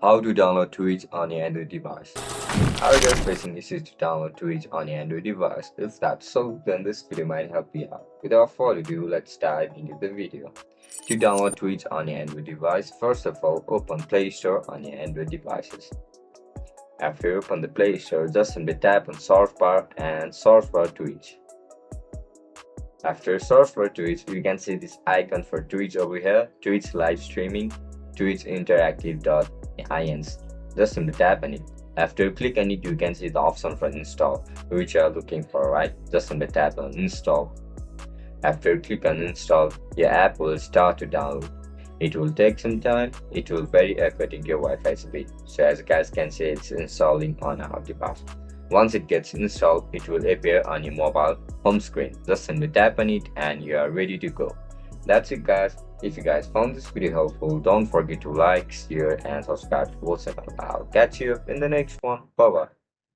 How to download Twitch on your Android device. Are you guys facing issues to download Twitch on your Android device? If that's so, then this video might help you out. Without further ado, let's dive into the video. To download Twitch on your Android device, first of all, open Play Store on your Android devices. After you open the Play Store, just simply tap on search bar and search for Twitch. After search for Twitch, you can see this icon for Twitch over here, Twitch live streaming, Twitch interactive.ins. Just simply tap on it. After you click on it, you can see the option for install, which you are looking for, right? Just simply tap on install. After you click on install, your app will start to download. It will take some time. It will vary according to your Wi-Fi speed. So as you guys can see, it's installing on our device. Once it gets installed, it will appear on your mobile home screen. Just simply tap on it and you are ready to go. That's it, guys. If you guys found this video helpful, don't forget to like, share and subscribe to the channel. I'll catch you in the next one. Bye bye.